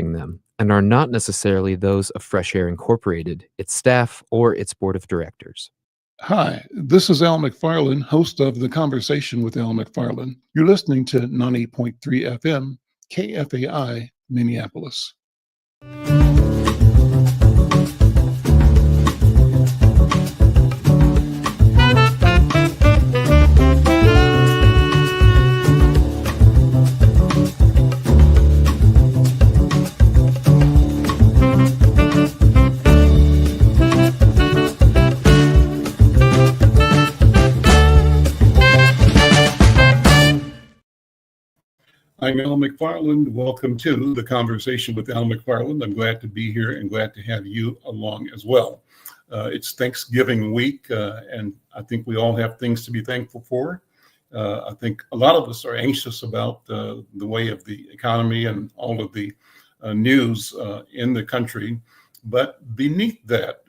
them and are not necessarily those of Fresh Air Incorporated, its staff, or its board of directors. Hi, this is Al McFarland, host of The Conversation with Al McFarland. You're listening to 98.3 FM, KFAI, Minneapolis. I'm Al McFarland. Welcome to The Conversation with Al McFarland. I'm glad to be here and glad to have you along as well. It's Thanksgiving week, and I think we all have things to be thankful for. I think a lot of us are anxious about the way of the economy and all of the news in the country. But beneath that,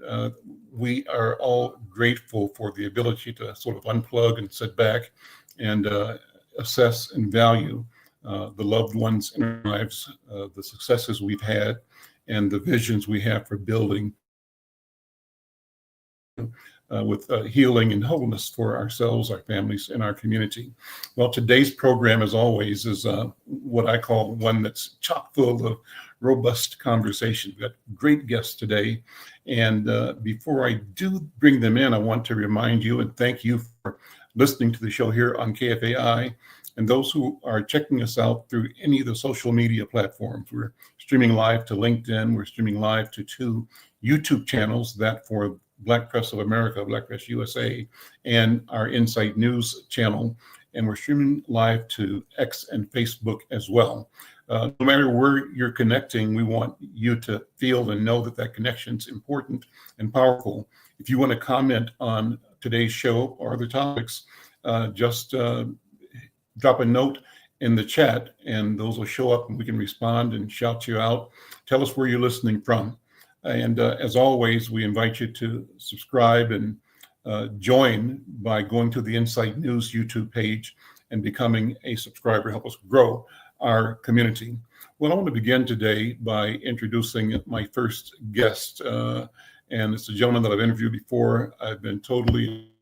we are all grateful for the ability to sort of unplug and sit back and assess and value the loved ones in our lives, the successes we've had, and the visions we have for building with healing and wholeness for ourselves, our families, and our community. Well, today's program, as always, is what I call one that's chock full of robust conversation. We've got great guests today. And before I do bring them in, I want to remind you and thank you for listening to the show here on KFAI. And those who are checking us out through any of the social media platforms. We're streaming live to LinkedIn. We're streaming live to 2 YouTube channels, that for Black Press of America, Black Press USA, and our Insight News channel. And we're streaming live to X and Facebook as well. No matter where you're connecting, we want you to feel and know that that connection is important and powerful. If you want to comment on today's show or other topics, just drop a note in the chat and those will show up and we can respond and shout you out. Tell us where you're listening from. And as always, we invite you to subscribe and join by going to the Insight News YouTube page and becoming a subscriber. Help us grow our community. Well, I want to begin today by introducing my first guest. And it's a gentleman that I've interviewed before. I've been totally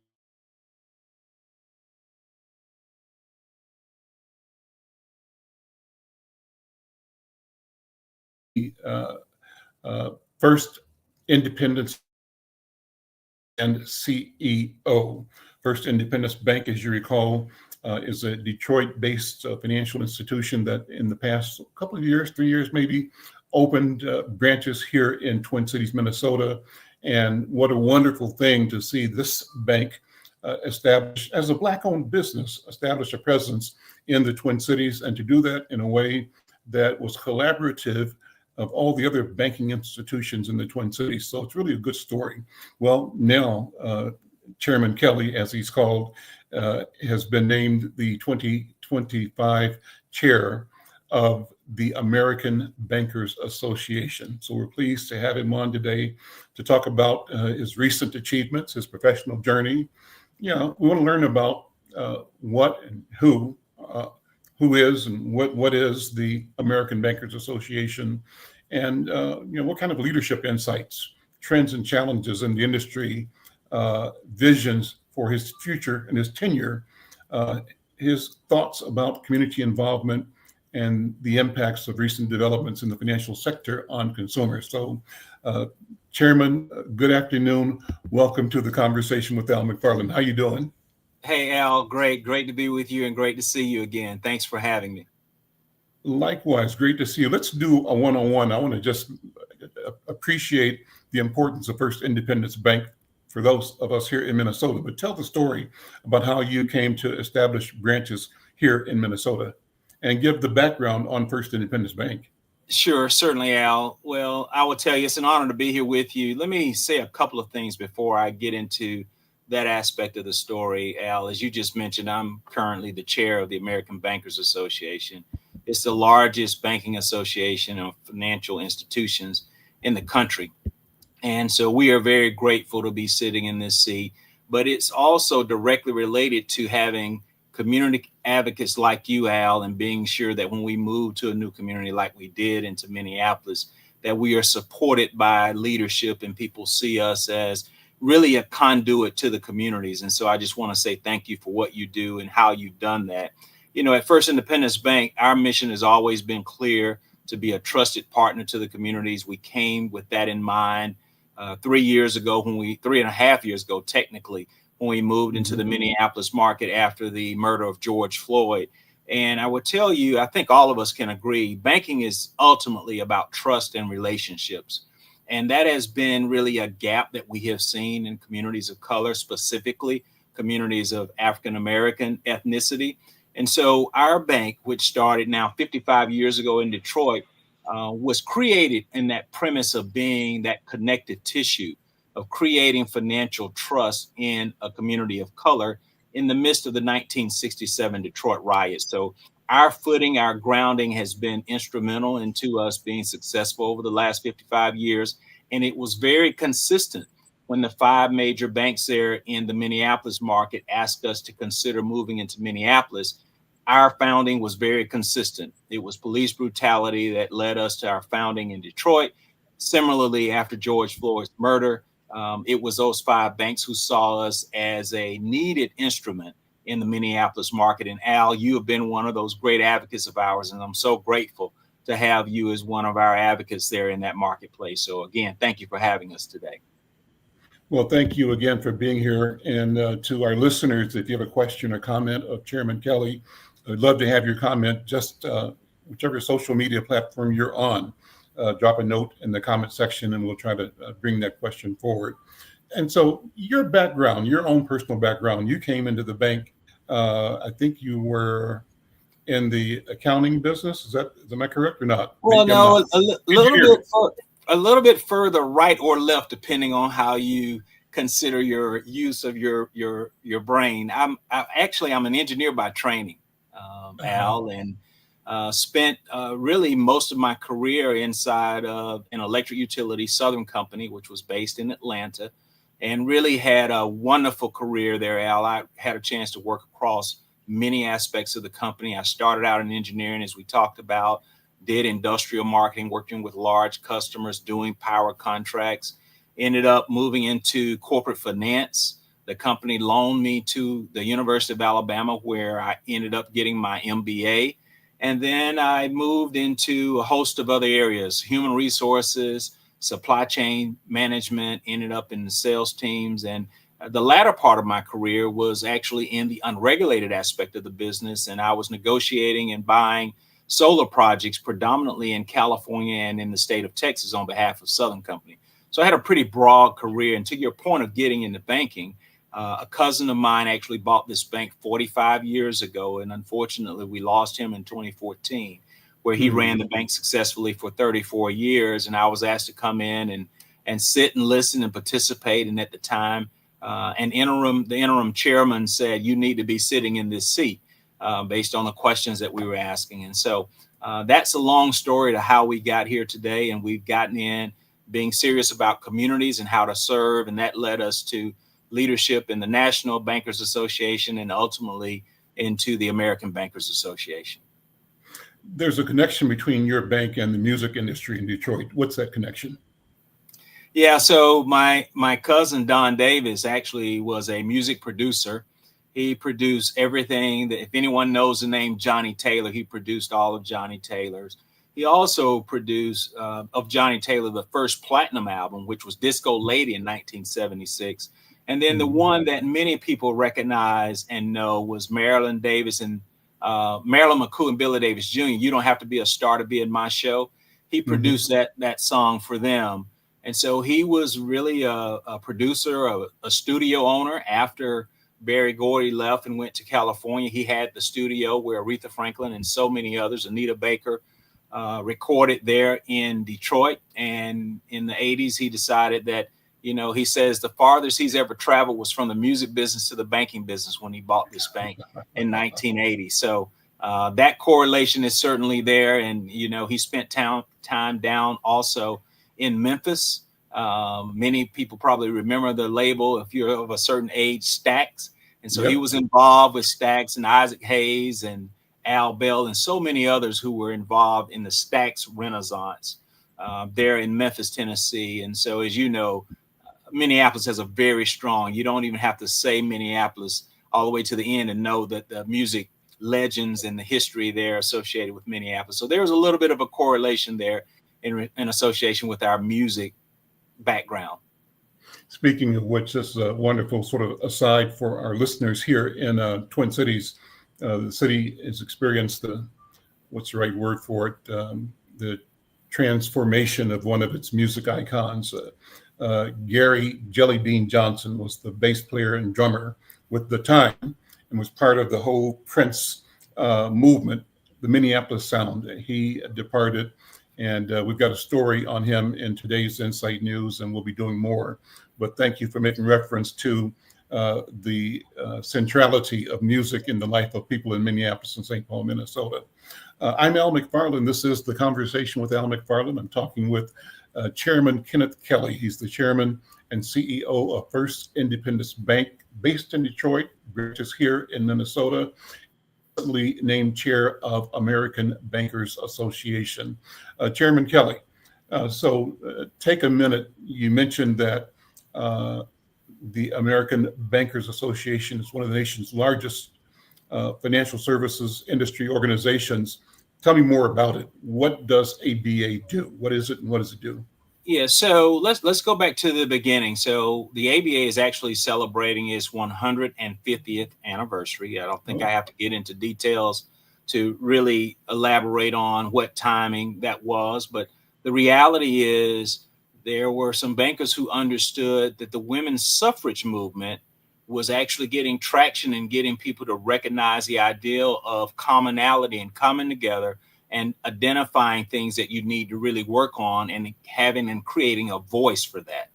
First Independence and CEO. First Independence Bank, as you recall, is a Detroit-based financial institution that in the past couple of years, 3 years maybe, opened branches here in Twin Cities, Minnesota. And what a wonderful thing to see this bank establish, as a Black-owned business, establish a presence in the Twin Cities, and to do that in a way that was collaborative of all the other banking institutions in the Twin Cities. So it's really a good story. Well, now Chairman Kelly, as he's called, has been named the 2025 chair of the American Bankers Association. So we're pleased to have him on today to talk about his recent achievements, his professional journey. You know, we want to learn about what and who is and what is the American Bankers Association, and what kind of leadership insights, trends, and challenges in the industry, visions for his future and his tenure, his thoughts about community involvement, and the impacts of recent developments in the financial sector on consumers. So, Chairman, good afternoon. Welcome to The Conversation with Al McFarland. How you doing? Hey, Al, great to be with you and great to see you again. Thanks for having me. Likewise, great to see you. Let's do a one-on-one. I want to just appreciate the importance of First Independence Bank for those of us here in Minnesota, but tell the story about how you came to establish branches here in Minnesota and give the background on First Independence Bank. Sure, certainly, Al. Well, I will tell you, it's an honor to be here with you. Let me say a couple of things before I get into that aspect of the story, Al. As you just mentioned, I'm currently the chair of the American Bankers Association. It's the largest banking association of financial institutions in the country. And so we are very grateful to be sitting in this seat, but it's also directly related to having community advocates like you, Al, and being sure that when we move to a new community like we did into Minneapolis, that we are supported by leadership and people see us as really a conduit to the communities. And so I just want to say thank you for what you do and how you've done that. You know, at First Independence Bank, our mission has always been clear: to be a trusted partner to the communities. We came with that in mind 3 years ago, 3.5 years ago, technically, when we moved into the Minneapolis market after the murder of George Floyd. And I would tell you, I think all of us can agree, banking is ultimately about trust and relationships. And that has been really a gap that we have seen in communities of color, specifically communities of African-American ethnicity. And so our bank, which started now 55 years ago in Detroit, was created in that premise of being that connective tissue, of creating financial trust in a community of color in the midst of the 1967 Detroit riots. So our footing, our grounding has been instrumental into us being successful over the last 55 years. And it was very consistent when the 5 major banks there in the Minneapolis market asked us to consider moving into Minneapolis. Our founding was very consistent. It was police brutality that led us to our founding in Detroit. Similarly, after George Floyd's murder, it was those 5 banks who saw us as a needed instrument in the Minneapolis market. And Al, you have been one of those great advocates of ours, and I'm so grateful to have you as one of our advocates there in that marketplace. So again, thank you for having us today. Well, thank you again for being here. And to our listeners, if you have a question or comment of Chairman Kelly, I'd love to have your comment. Just whichever social media platform you're on, drop a note in the comment section and we'll try to bring that question forward. And so your background, your own personal background, you came into the bank, I think you were in the accounting business. Am I correct or not? Well, no, a little bit further right or left, depending on how you consider your use of your brain. I'm an engineer by training, Al, and spent really most of my career inside of an electric utility, Southern Company, which was based in Atlanta, and really had a wonderful career there, Al. I had a chance to work across many aspects of the company. I started out in engineering, as we talked about, did industrial marketing, working with large customers, doing power contracts, ended up moving into corporate finance. The company loaned me to the University of Alabama, where I ended up getting my MBA. And then I moved into a host of other areas: human resources, supply chain management, ended up in the sales teams. And the latter part of my career was actually in the unregulated aspect of the business. And I was negotiating and buying solar projects predominantly in California and in the state of Texas on behalf of Southern Company. So I had a pretty broad career. And to your point of getting into banking, a cousin of mine actually bought this bank 45 years ago. And unfortunately, we lost him in 2014, where he ran the bank successfully for 34 years. And I was asked to come in and sit and listen and participate. And at the time, the interim chairman said, "You need to be sitting in this seat," based on the questions that we were asking. And so that's a long story to how we got here today. And we've gotten in being serious about communities and how to serve. And that led us to leadership in the National Bankers Association and ultimately into the American Bankers Association. There's a connection between your bank and the music industry in Detroit. What's that connection? Yeah, so my cousin Don Davis actually was a music producer. He produced everything that, if anyone knows the name Johnny Taylor, he produced all of Johnny Taylor's. He also produced of Johnny Taylor the first platinum album, which was Disco Lady in 1976. And then the one that many people recognize and know was Marilyn Davis and Marilyn McCoo and Billy Davis Jr. "You Don't Have to Be a Star to Be in My Show." He produced that song for them. And so he was really a producer, a studio owner. After Berry Gordy left and went to California, he had the studio where Aretha Franklin and so many others, Anita Baker, recorded there in Detroit. And in the 80s, he decided that, he says the farthest he's ever traveled was from the music business to the banking business when he bought this bank in 1980. So that correlation is certainly there. And, he spent time down also in Memphis. Many people probably remember the label, if you're of a certain age, Stax. And so he Yep. was involved with Stax and Isaac Hayes and Al Bell and so many others who were involved in the Stax Renaissance there in Memphis, Tennessee. And so, as you know, Minneapolis has a very strong, you don't even have to say Minneapolis all the way to the end and know that the music legends and the history there associated with Minneapolis. So there's a little bit of a correlation there in association with our music background. Speaking of which, this is a wonderful sort of aside for our listeners here in Twin Cities. The city has experienced what's the right word for it? The transformation of one of its music icons. Gary Jelly Bean Johnson was the bass player and drummer with The Time and was part of the whole Prince movement, the Minneapolis Sound. He departed, and we've got a story on him in today's Insight News, and we'll be doing more. But thank you for making reference to the centrality of music in the life of people in Minneapolis and St. Paul, Minnesota. I'm Al McFarland. This is The Conversation with Al McFarland. I'm talking with Chairman Kenneth Kelly. He's the chairman and CEO of First Independence Bank, based in Detroit, branches here in Minnesota, recently named chair of American Bankers Association. Chairman Kelly, take a minute. You mentioned that the American Bankers Association is one of the nation's largest financial services industry organizations. Tell me more about it. What does ABA do? What is it and what does it do? Yeah, so let's go back to the beginning. So the ABA is actually celebrating its 150th anniversary. I don't think I have to get into details to really elaborate on what timing that was, but the reality is there were some bankers who understood that the women's suffrage movement was actually getting traction and getting people to recognize the ideal of commonality and coming together and identifying things that you need to really work on and having and creating a voice for that.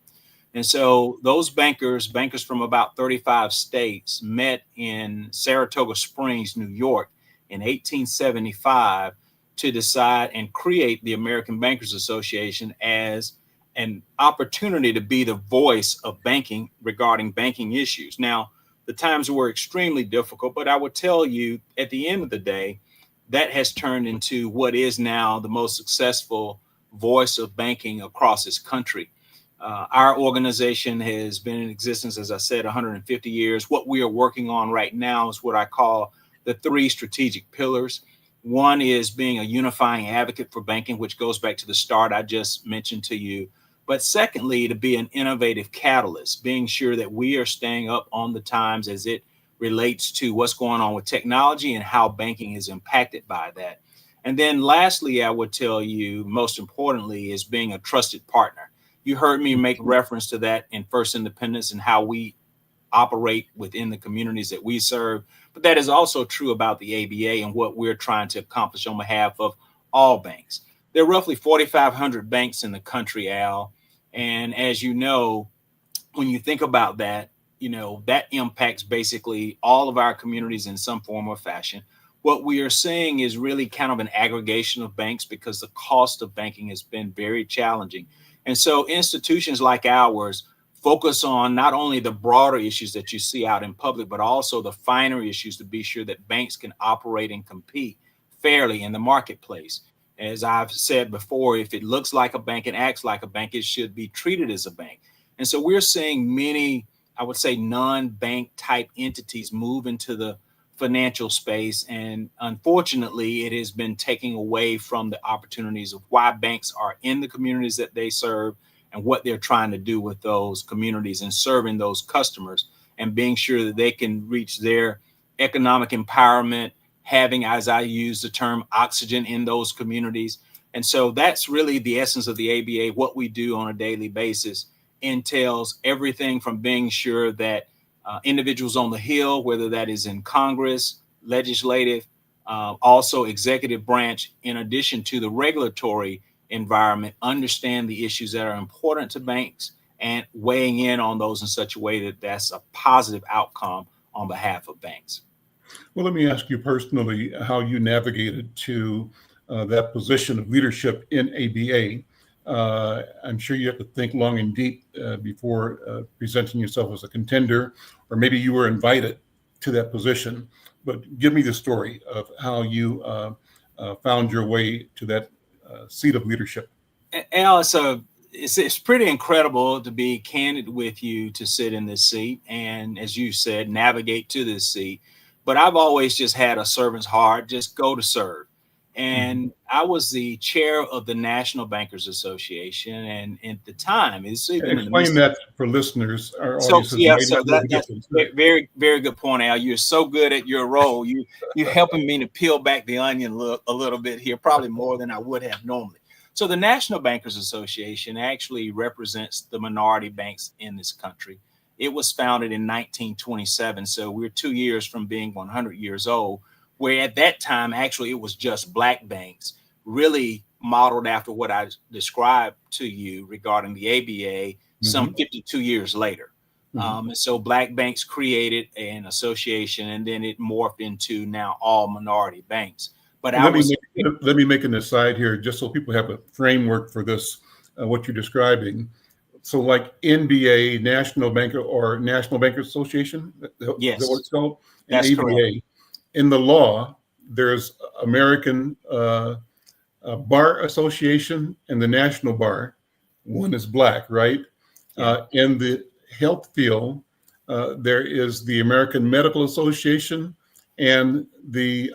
And so those bankers from about 35 states met in Saratoga Springs, New York in 1875 to decide and create the American Bankers Association as an opportunity to be the voice of banking regarding banking issues. Now, the times were extremely difficult, but I would tell you at the end of the day, that has turned into what is now the most successful voice of banking across this country. Our organization has been in existence, as I said, 150 years. What we are working on right now is what I call the 3 strategic pillars. One is being a unifying advocate for banking, which goes back to the start I just mentioned to you. But secondly, to be an innovative catalyst, being sure that we are staying up on the times as it relates to what's going on with technology and how banking is impacted by that. And then lastly, I would tell you, most importantly, is being a trusted partner. You heard me make reference to that in First Independence and how we operate within the communities that we serve. But that is also true about the ABA and what we're trying to accomplish on behalf of all banks. There are roughly 4,500 banks in the country, Al. And as you know, when you think about that, you know, that impacts basically all of our communities in some form or fashion. What we are seeing is really kind of an aggregation of banks because the cost of banking has been very challenging. And so institutions like ours focus on not only the broader issues that you see out in public, but also the finer issues to be sure that banks can operate and compete fairly in the marketplace. As I've said before, if it looks like a bank and acts like a bank, it should be treated as a bank. And so we're seeing many, I would say, non-bank type entities move into the financial space. And unfortunately, it has been taking away from the opportunities of why banks are in the communities that they serve and what they're trying to do with those communities and serving those customers and being sure that they can reach their economic empowerment, having, as I use the term, oxygen in those communities. And so that's really the essence of the ABA. What we do on a daily basis entails everything from being sure that individuals on the Hill, whether that is in Congress, legislative, also executive branch, in addition to the regulatory environment, understand the issues that are important to banks and weighing in on those in such a way that that's a positive outcome on behalf of banks. Well, let me ask you personally how you navigated to that position of leadership in ABA. I'm sure you have to think long and deep before presenting yourself as a contender, or maybe you were invited to that position. But give me the story of how you found your way to that seat of leadership. Al, it's pretty incredible to be candid with you, to sit in this seat and, as you said, navigate to this seat. But I've always just had a servant's heart, just go to serve. And I was the chair of the National Bankers Association, and at the time, explain that for listeners. Our that's very, very good point, Al. You're so good at your role. You're helping me to peel back the onion a little bit here, probably more than I would have normally. So the National Bankers Association actually represents the minority banks in this country. It was founded in 1927, so we're 2 years from being 100 years old, where at that time, actually, it was just Black banks, really modeled after what I described to you regarding the ABA some 52 years later. And so Black banks created an association, and then it morphed into now all minority banks. But let me make an aside here, just so people have a framework for this, what you're describing. So like NBA, National Banker or National Bankers Association, yes, is that what it's called? That's ABA. correct. In the law, there's American Bar Association and the National Bar. One is Black, right? Yeah. In the health field, there is the American Medical Association and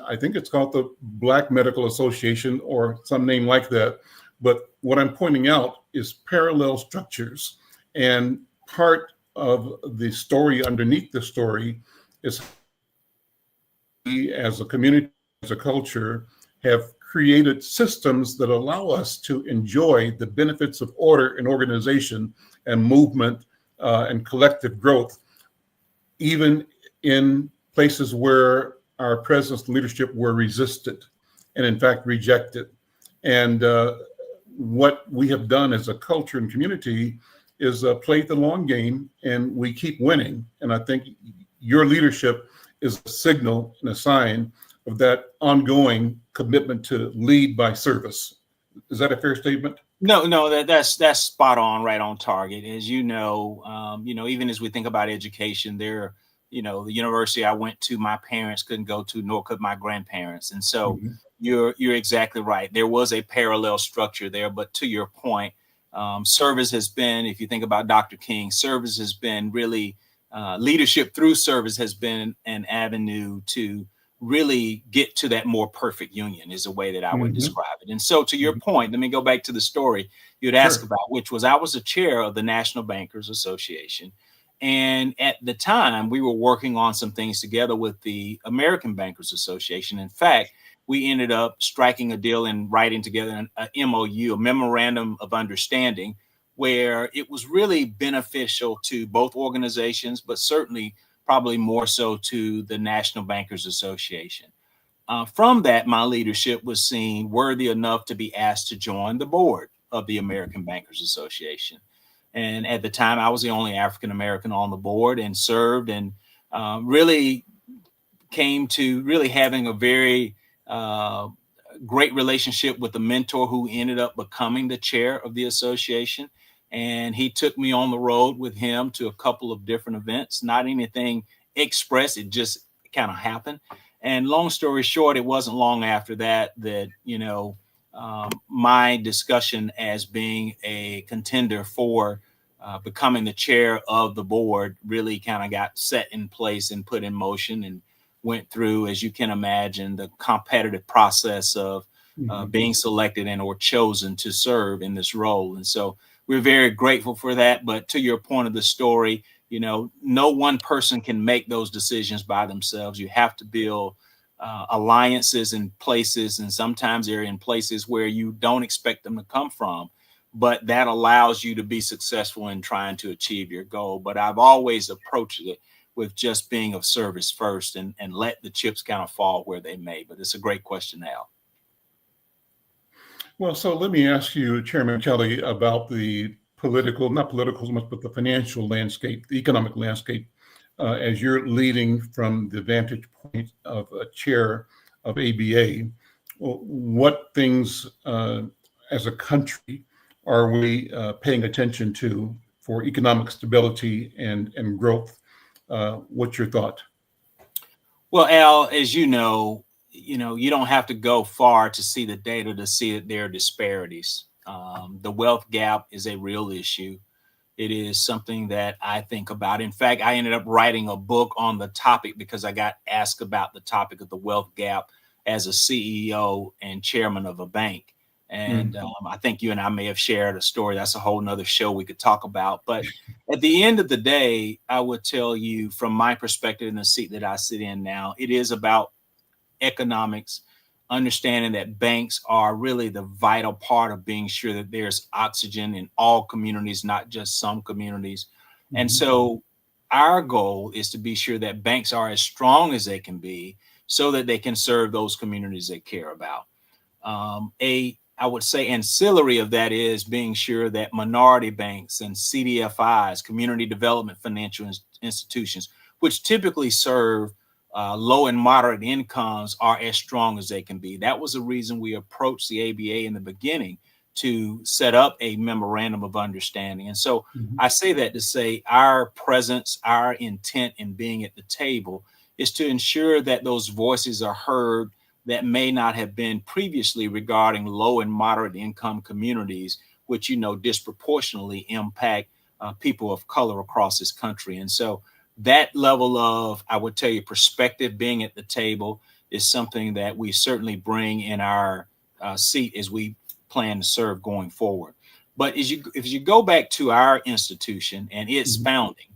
I think it's called the Black Medical Association or some name like that. But what I'm pointing out is parallel structures. And part of the story underneath the story is we as a community, as a culture, have created systems that allow us to enjoy the benefits of order and organization and movement and collective growth, even in places where our presence and leadership were resisted and in fact rejected. And what we have done as a culture and community is play the long game, and we keep winning. And I think your leadership is a signal and a sign of that ongoing commitment to lead by service. Is that a fair statement? No, that's spot on, right on target. As you know, even as we think about education, the university I went to, my parents couldn't go to, nor could my grandparents. And so you're exactly right. There was a parallel structure there. But to your point, service has been, if you think about Dr. King, service has been really, leadership through service has been an avenue to really get to that more perfect union, is a way that I would describe it. And so to your point, let me go back to the story you'd ask about, which was I was the chair of the National Bankers Association. And at the time, we were working on some things together with the American Bankers Association. In fact, we ended up striking a deal and writing together an MOU, a memorandum of understanding, where it was really beneficial to both organizations, but certainly probably more so to the National Bankers Association. From that, my leadership was seen worthy enough to be asked to join the board of the American Bankers Association. And at the time, I was the only African-American on the board and served, and really came to really having a very great relationship with a mentor who ended up becoming the chair of the association. And he took me on the road with him to a couple of different events, not anything express, it just kind of happened. And long story short, it wasn't long after that, my discussion as being a contender for becoming the chair of the board really kind of got set in place and put in motion, and went through, as you can imagine, the competitive process of being selected and or chosen to serve in this role. And so we're very grateful for that. But to your point of the story, no one person can make those decisions by themselves. You have to build alliances in places, and sometimes they're in places where you don't expect them to come from, but that allows you to be successful in trying to achieve your goal. But I've always approached it with just being of service first, and let the chips kind of fall where they may. But it's a great question, Al. Well, so let me ask you, Chairman Kelly, about the not political so much, but the financial landscape, the economic landscape, as you're leading from the vantage point of a chair of ABA. What things as a country are we paying attention to for economic stability and growth? What's your thought? Well, Al, as you don't have to go far to see the data to see that there are disparities. The wealth gap is a real issue. It is something that I think about. In fact, I ended up writing a book on the topic because I got asked about the topic of the wealth gap as a CEO and chairman of a bank. And Mm. I think you and I may have shared a story. That's a whole nother show we could talk about. But at the end of the day, I would tell you from my perspective in the seat that I sit in now, it is about economics, understanding that banks are really the vital part of being sure that there's oxygen in all communities, not just some communities. And Mhm. so our goal is to be sure that banks are as strong as they can be so that they can serve those communities they care about. I would say ancillary of that is being sure that minority banks and CDFIs, community development financial institutions, which typically serve low and moderate incomes, are as strong as they can be. That was the reason we approached the ABA in the beginning to set up a memorandum of understanding. And so Mhm. I say that to say our presence, our intent in being at the table is to ensure that those voices are heard that may not have been previously regarding low and moderate income communities, which disproportionately impact people of color across this country. And so that level of, I would tell you, perspective being at the table is something that we certainly bring in our seat as we plan to serve going forward. But if you go back to our institution and its Mhm. founding,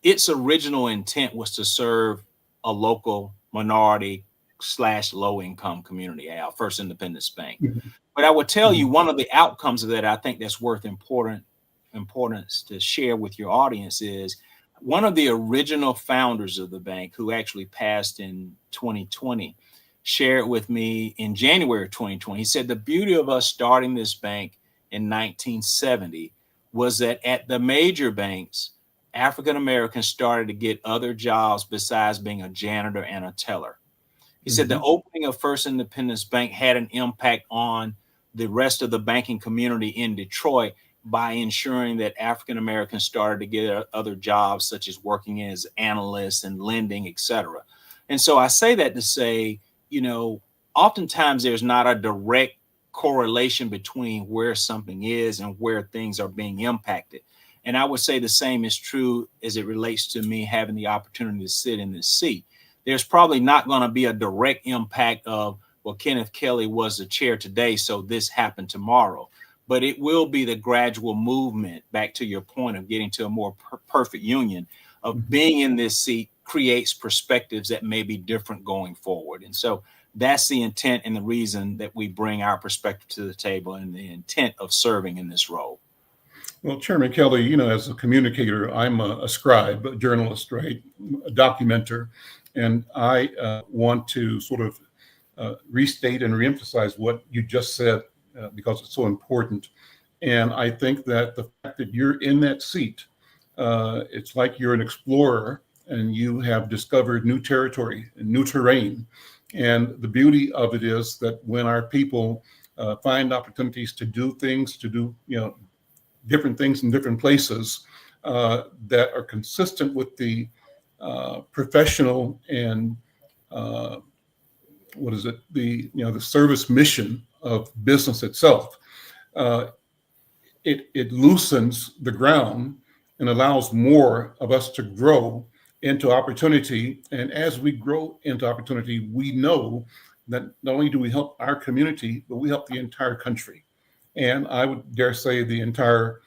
its original intent was to serve a local minority slash low income community, our First Independence Bank. Mhm. But I would tell you Mhm. one of the outcomes of that, I think that's worth importance to share with your audience is one of the original founders of the bank, who actually passed in 2020, shared with me in January of 2020. He said the beauty of us starting this bank in 1970 was that at the major banks, African Americans started to get other jobs besides being a janitor and a teller. He said the Mhm. opening of First Independence Bank had an impact on the rest of the banking community in Detroit by ensuring that African Americans started to get other jobs, such as working as analysts and lending, et cetera. And so I say that to say, you know, oftentimes there's not a direct correlation between where something is and where things are being impacted. And I would say the same is true as it relates to me having the opportunity to sit in this seat. There's probably not going to be a direct impact of, well, Kenneth Kelly was the chair today, so this happened tomorrow. But it will be the gradual movement back to your point of getting to a more perfect union of Mhm. being in this seat creates perspectives that may be different going forward. And so that's the intent and the reason that we bring our perspective to the table and the intent of serving in this role. Well, Chairman Kelly, as a communicator, I'm a scribe, a journalist, right? A documenter. And I want to sort of restate and reemphasize what you just said because it's so important. And I think that the fact that you're in that seat, it's like you're an explorer and you have discovered new territory and new terrain. And the beauty of it is that when our people find opportunities to do things, to do, different things in different places that are consistent with the professional and uh, what is it, the service mission of business itself. Uh, it loosens the ground and allows more of us to grow into opportunity. And as we grow into opportunity, we know that not only do we help our community, but we help the entire country. And I would dare say the entire,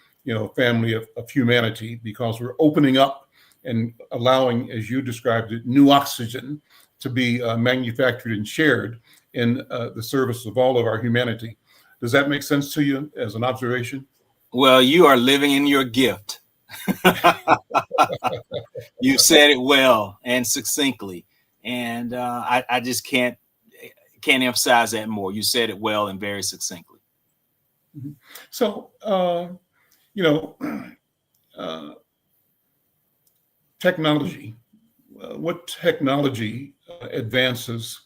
family of humanity, because we're opening up and allowing, as you described it, new oxygen to be manufactured and shared in the service of all of our humanity. Does that make sense to you as an observation? Well, you are living in your gift. You said it well and succinctly, and I just can't emphasize that more. You said it well and very succinctly. Mhm. So, you know, uh, technology, what technology advances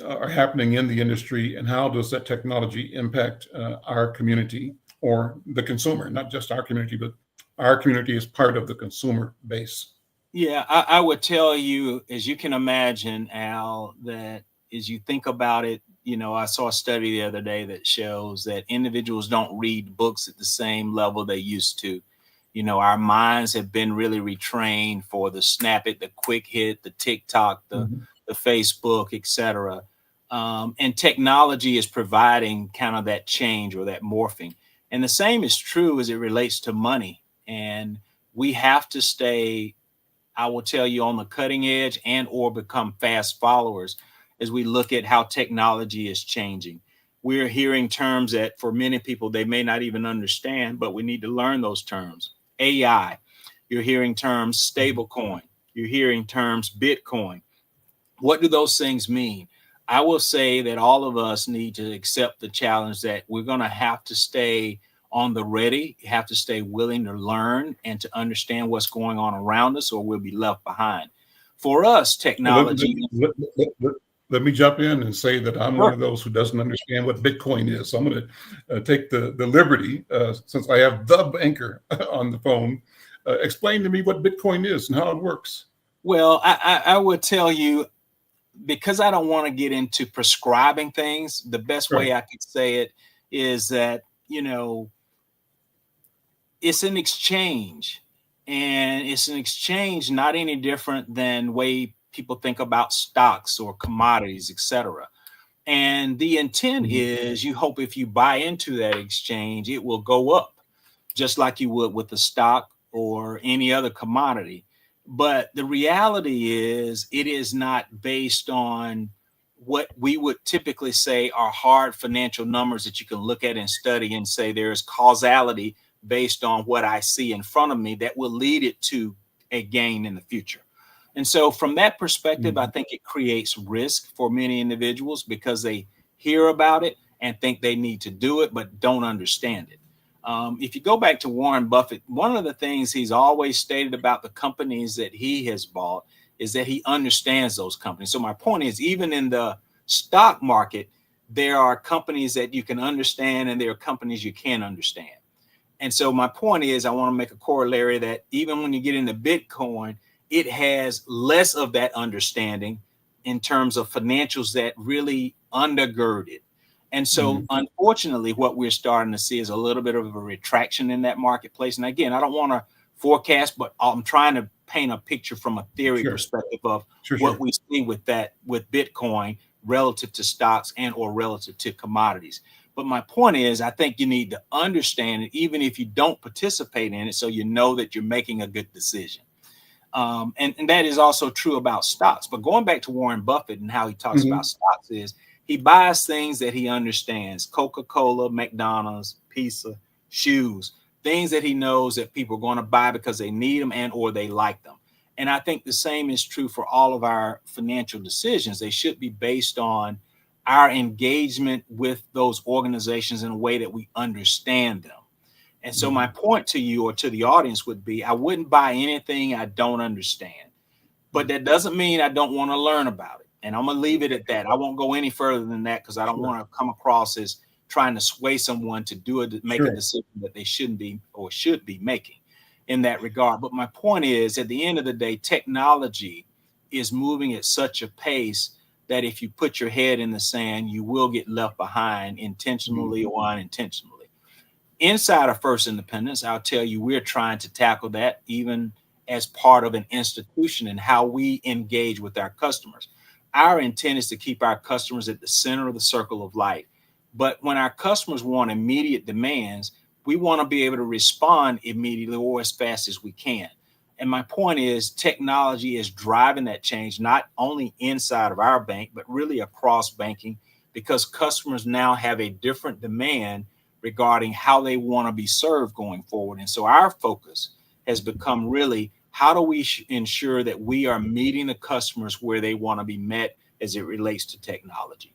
are happening in the industry, and how does that technology impact our community or the consumer, not just our community, but our community is part of the consumer base? Yeah, I would tell you, as you can imagine, Al, that as you think about it, I saw a study the other day that shows that individuals don't read books at the same level they used to. Our minds have been really retrained for the snap it, the quick hit, the TikTok, Mhm. the Facebook, etc. And technology is providing kind of that change or that morphing. And the same is true as it relates to money. And we have to stay, I will tell you, on the cutting edge and or become fast followers as we look at how technology is changing. We're hearing terms that for many people they may not even understand, but we need to learn those terms. AI, you're hearing terms stablecoin, you're hearing terms Bitcoin. What do those things mean? I will say that all of us need to accept the challenge that we're going to have to stay on the ready, have to stay willing to learn and to understand what's going on around us, or we'll be left behind. For us, Well, technology. let me jump in and say that I'm one Sure. of those who doesn't understand what Bitcoin is. So I'm going to take the liberty, since I have the banker on the phone, explain to me what Bitcoin is and how it works. Well, I would tell you, because I don't want to get into prescribing things, the best Right. way I could say it is that, it's an exchange, and it's an exchange not any different than way people think about stocks or commodities, etc. And the intent Mhm. is you hope if you buy into that exchange it will go up just like you would with the stock or any other commodity. But the reality is it is not based on what we would typically say are hard financial numbers that you can look at and study and say there's causality based on what I see in front of me that will lead it to a gain in the future. And so, from that perspective, I Mhm. think it creates risk for many individuals because they hear about it and think they need to do it, but don't understand it. If you go back to Warren Buffett, one of the things he's always stated about the companies that he has bought is that he understands those companies. So, my point is, even in the stock market, there are companies that you can understand and there are companies you can't understand. And so my point is, I want to make a corollary that even when you get into Bitcoin, it has less of that understanding in terms of financials that really undergird it. And so, Mhm. unfortunately, what we're starting to see is a little bit of a retraction in that marketplace. And again, I don't want to forecast, but I'm trying to paint a picture from a theory Sure, perspective of sure, what sure. we see with that, with Bitcoin relative to stocks and or relative to commodities. But my point is, I think you need to understand it, even if you don't participate in it, so you know that you're making a good decision. And that is also true about stocks. But going back to Warren Buffett and how he talks about Mhm. stocks is he buys things that he understands: Coca-Cola, McDonald's, pizza, shoes, things that he knows that people are going to buy because they need them and or they like them. And I think the same is true for all of our financial decisions. They should be based on our engagement with those organizations in a way that we understand them. And so my Mhm. point to you or to the audience would be I wouldn't buy anything I don't understand. But that doesn't mean I don't want to learn about it. And I'm going to leave it at that. I won't go any further than that because I don't Sure, want to come across as trying to sway someone to make a sure. decision that they shouldn't be or should be making in that regard. But my point is, at the end of the day, technology is moving at such a pace that if you put your head in the sand, you will get left behind intentionally Mhm. or unintentionally. Inside of First Independence, I'll tell you, we're trying to tackle that even as part of an institution and how we engage with our customers. Our intent is to keep our customers at the center of the circle of life. But when our customers want immediate demands, we want to be able to respond immediately or as fast as we can. And my point is, technology is driving that change, not only inside of our bank, but really across banking, because customers now have a different demand regarding how they want to be served going forward. And so our focus has become really how do we ensure that we are meeting the customers where they want to be met as it relates to technology.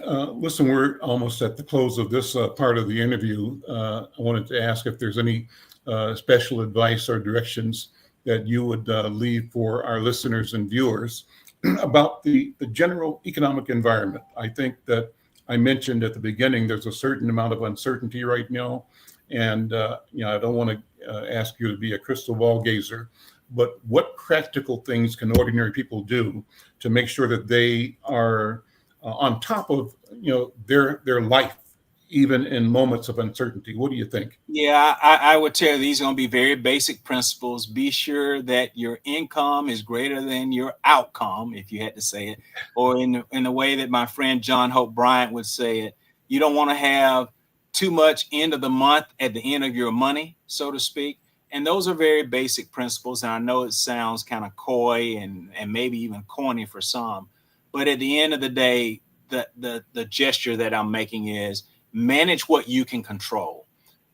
Listen, we're almost at the close of this part of the interview. I wanted to ask if there's any special advice or directions that you would leave for our listeners and viewers about the general economic environment. I think that I mentioned at the beginning there's a certain amount of uncertainty right now, And I don't want to ask you to be a crystal ball gazer, but what practical things can ordinary people do to make sure that they are on top of their life, even in moments of uncertainty? What do you think? Yeah, I would tell you these are going to be very basic principles. Be sure that your income is greater than your outcome, if you had to say it, or in the way that my friend John Hope Bryant would say it. You don't want to have too much end of the month at the end of your money, so to speak. And those are very basic principles. And I know it sounds kind of coy and maybe even corny for some, but at the end of the day, the gesture that I'm making is manage what you can control.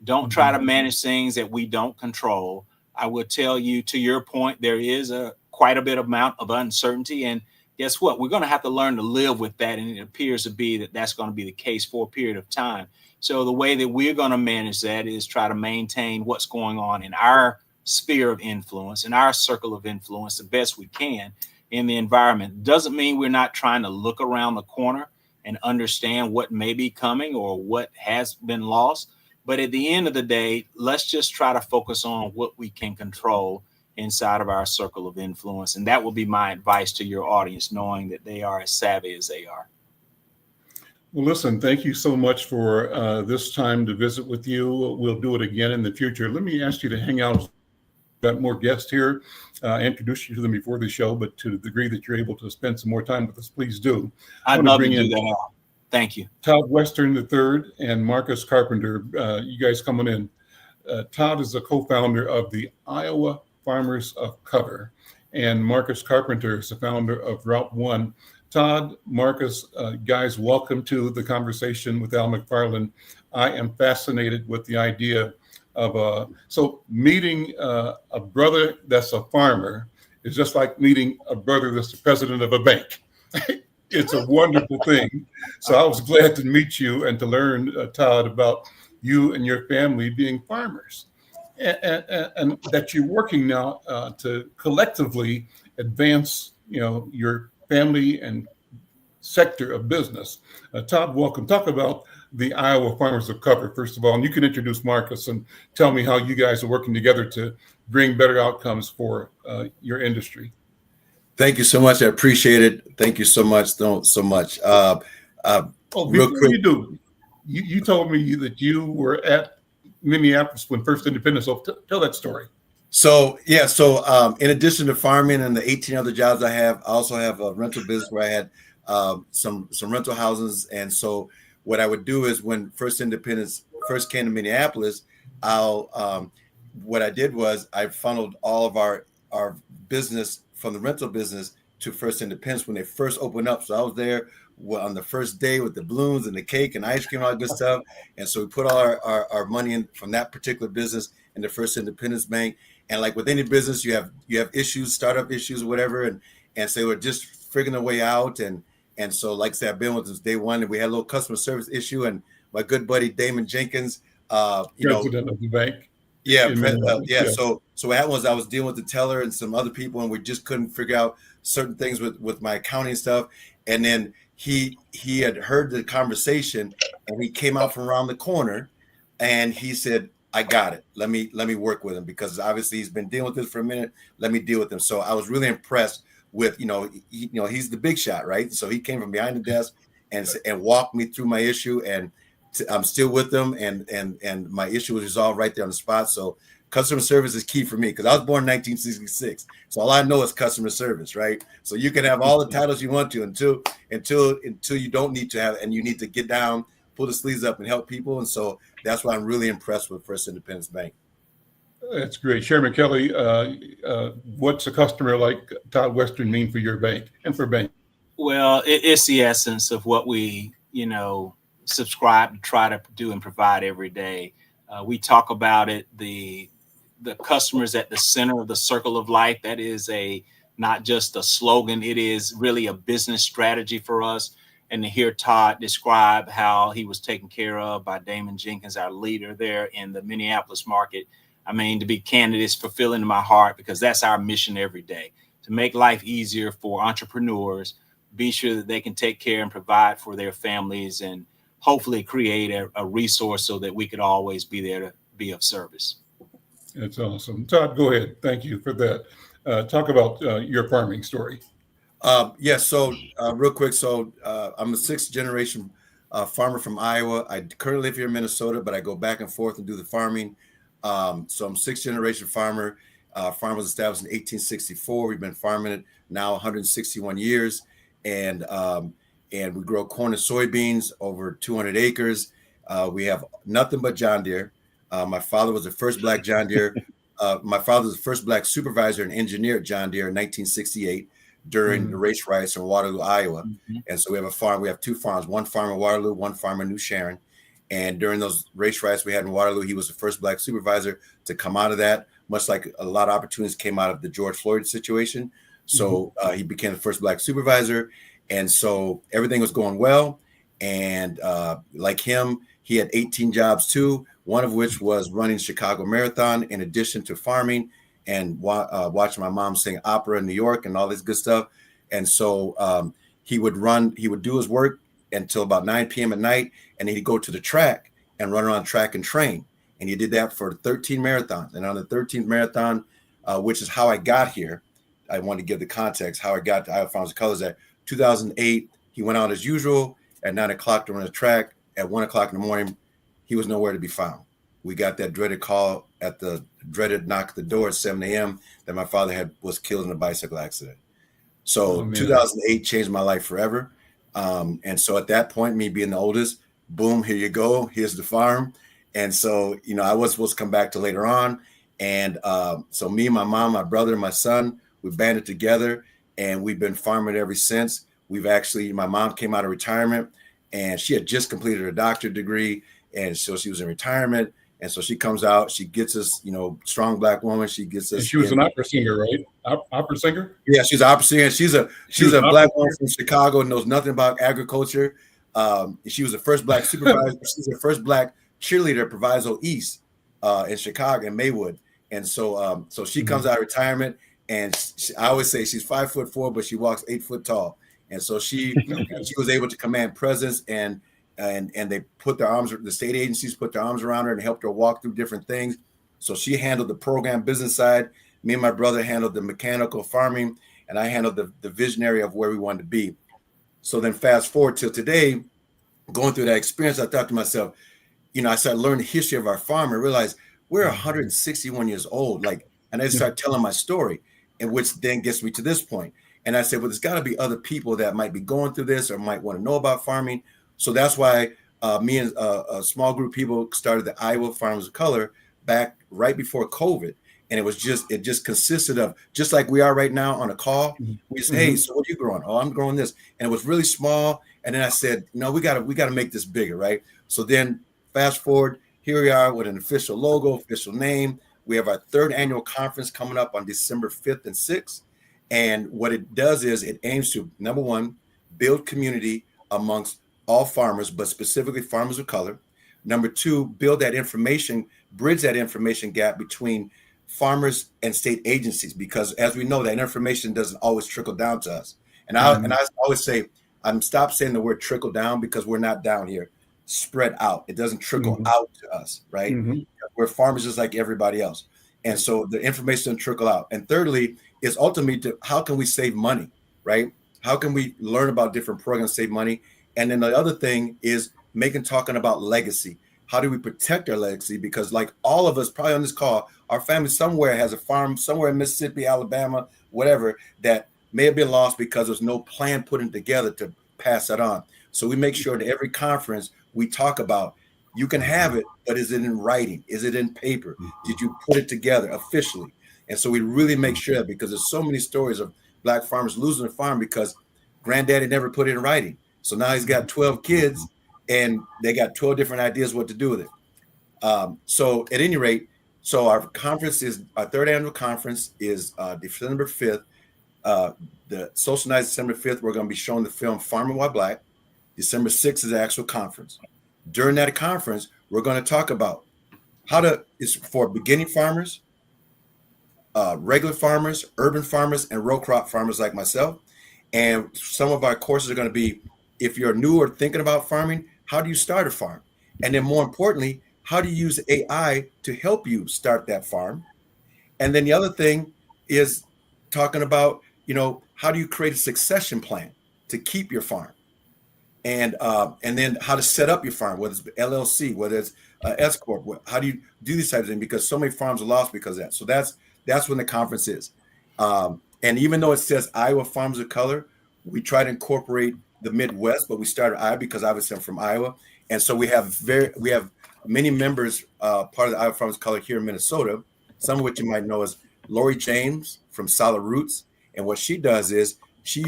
Don't try to manage things that we don't control. I would tell you, to your point, there is quite a bit amount of uncertainty. And guess what? We're going to have to learn to live with that. And it appears to be that that's going to be the case for a period of time. So the way that we're going to manage that is try to maintain what's going on in our sphere of influence, in our circle of influence, the best we can in the environment. Doesn't mean we're not trying to look around the corner and understand what may be coming or what has been lost. But at the end of the day, let's just try to focus on what we can control inside of our circle of influence. And that will be my advice to your audience, knowing that they are as savvy as they are. Well, listen, thank you so much for this time to visit with you. We'll do it again in the future. Let me ask you to hang out. Got more guests here. Introduce you to them before the show, but to the degree that you're able to spend some more time with us, please do. I'd love to do that. Thank you. Todd Western III and Marcus Carpenter, you guys coming in. Todd is a co-founder of the Iowa Farmers of Cover, and Marcus Carpenter is the founder of Route One. Todd, Marcus, guys, welcome to the conversation with Al McFarland. I am fascinated with the idea of meeting a brother that's a farmer is just like meeting a brother that's the president of a bank. It's a wonderful thing. So I was glad to meet you and to learn, Todd, about you and your family being farmers, and that you're working now to collectively advance, your family and sector of business. Todd, welcome. Talk about the Iowa Farmers of Cover, first of all, and you can introduce Marcus and tell me how you guys are working together to bring better outcomes for your industry. Thank you so much. I appreciate it. Thank you so much. So much. Before you do, you told me that you were at Minneapolis when First Independence. So tell that story. So in addition to farming and the 18 other jobs I have, I also have a rental business where I had some rental houses. And so what I would do is when First Independence first came to Minneapolis, what I did was I funneled all of our business from the rental business to First Independence when they first opened up. So I was there on the first day with the balloons and the cake and ice cream and all that good stuff. And so we put all our money in from that particular business in the First Independence Bank. And like with any business, you have issues, startup issues, whatever. And so we're just figuring a way out. And so, like I said, I've been with us day one, and we had a little customer service issue. And my good buddy Damon Jenkins, president of the bank. Yeah. So what happened was I was dealing with the teller and some other people, and we just couldn't figure out certain things with my accounting stuff. And then he had heard the conversation, and he came out from around the corner, and he said, "I got it. Let me work with him, because obviously he's been dealing with this for a minute. Let me deal with him." So I was really impressed with, he's the big shot, right? So he came from behind the desk and walked me through my issue, and I'm still with them, and my issue was resolved right there on the spot. So customer service is key for me, because I was born in 1966. So all I know is customer service, right? So you can have all the titles you want to until you don't need to have, and you need to get down, pull the sleeves up, and help people. And so that's why I'm really impressed with First Independence Bank. That's great. Chairman Kelly, what's a customer like Todd Western mean for your bank and for bank? Well, it's the essence of what we, subscribe to try to do and provide every day. We talk about it, the customers at the center of the circle of life. That is not just a slogan. It is really a business strategy for us. And to hear Todd describe how he was taken care of by Damon Jenkins, our leader there in the Minneapolis market, I mean, to be candid, it's fulfilling in my heart, because that's our mission every day, to make life easier for entrepreneurs, be sure that they can take care and provide for their families, and hopefully create a resource so that we could always be there to be of service. That's awesome. Todd, go ahead. Thank you for that. Talk about your farming story. So real quick. So I'm a sixth generation farmer from Iowa. I currently live here in Minnesota, but I go back and forth and do the farming. So I'm sixth generation farmer. Farm was established in 1864. We've been farming it now 161 years. And we grow corn and soybeans over 200 acres. We have nothing but John Deere. My father was the first black John Deere. My father was the first black supervisor and engineer at John Deere in 1968 during the race riots in Waterloo, Iowa. And so we have a farm. We have two farms, one farm in Waterloo, one farm in New Sharon. And during those race riots we had in Waterloo, he was the first black supervisor to come out of that, much like a lot of opportunities came out of the George Floyd situation. So he became the first black supervisor. And so everything was going well. And like him, he had 18 jobs too, one of which was running Chicago Marathon in addition to farming and watching my mom sing opera in New York and all this good stuff. And so he would do his work until about 9 p.m. at night, and then he'd go to the track and run around track and train. And he did that for 13 marathons. And on the 13th marathon, which is how I got here, I want to give the context, how I got to Iowa Farmers of Color. That 2008, he went out as usual at 9 o'clock to run the track. At 1 o'clock in the morning, he was nowhere to be found. We got that dreaded call at the dreaded knock at the door at 7 a.m. that my father was killed in a bicycle accident. So 2008 changed my life forever. And so at that point, me being the oldest, boom, here you go. Here's the farm. And so, I was supposed to come back to later on. And so me, my mom, my brother, and my son, we banded together and we've been farming ever since. My mom came out of retirement and she had just completed her doctorate degree. And so she was in retirement. And so she comes out, she gets us, strong black woman. She gets us. And she was an opera singer, right? Opera singer? Yeah, she's an opera singer. She's a black woman from Chicago, knows nothing about agriculture. She was the first black supervisor. She's the first black cheerleader at Proviso East in Chicago, in Maywood. And so she comes out of retirement, and I always say she's 5'4", but she walks 8 foot tall. And so she was able to command presence, and they put their arms, the state agencies put their arms around her and helped her walk through different things. So she handled the program business side. Me and my brother handled the mechanical farming, and I handled the visionary of where we wanted to be. So then fast forward till today, going through that experience, I thought to myself, I started learning the history of our farm and realized we're 161 years old. And I started telling my story, and which then gets me to this point. And I said, well, there's got to be other people that might be going through this or might want to know about farming. So that's why me and a small group of people started the Iowa Farmers of Color back right before COVID. And it just consisted of, just like we are right now on a call, we said, hey, so what are you growing? Oh, I'm growing this. And it was really small. And then I said, no, we gotta make this bigger, right? So then fast forward, here we are with an official logo, official name. We have our third annual conference coming up on December 5th and 6th. And what it does is it aims to, number one, build community amongst all farmers, but specifically farmers of color. Number two, build that information, bridge that information gap between farmers and state agencies, because as we know, that information doesn't always trickle down to us. And I always say, I'm stop saying the word trickle down, because we're not down here, spread out. It doesn't trickle out to us, right? We're farmers just like everybody else. And so the information doesn't trickle out. And thirdly, is ultimately to how can we save money, right? How can we learn about different programs, save money? And then the other thing is talking about legacy. How do we protect our legacy? Because like all of us probably on this call, our family somewhere has a farm somewhere in Mississippi, Alabama, whatever, that may have been lost because there's no plan put together to pass that on. So we make sure that every conference we talk about, you can have it, but is it in writing? Is it in paper? Did you put it together officially? And so we really make sure that, because there's so many stories of black farmers losing their farm because granddaddy never put it in writing. So now he's got 12 kids and they got 12 different ideas what to do with it. So at any rate, so our third annual conference is December 5th. The social night, December 5th, we're going to be showing the film Farming While Black. December 6th is the actual conference. During that conference, we're going to talk about it's for beginning farmers, regular farmers, urban farmers, and row crop farmers like myself. And some of our courses are going to be, if you're new or thinking about farming, how do you start a farm? And then more importantly, how do you use AI to help you start that farm? And then the other thing is talking about, how do you create a succession plan to keep your farm? And then how to set up your farm, whether it's LLC, whether it's S corp. How do you do these types of things? Because so many farms are lost because of that. So that's when the conference is. And even though it says Iowa Farms of Color, we try to incorporate the Midwest, but we started Iowa because obviously I'm from Iowa, and so we have many members, part of the Iowa Farms of Color here in Minnesota. Some of which you might know is Lori James from Solid Roots, and what she does is she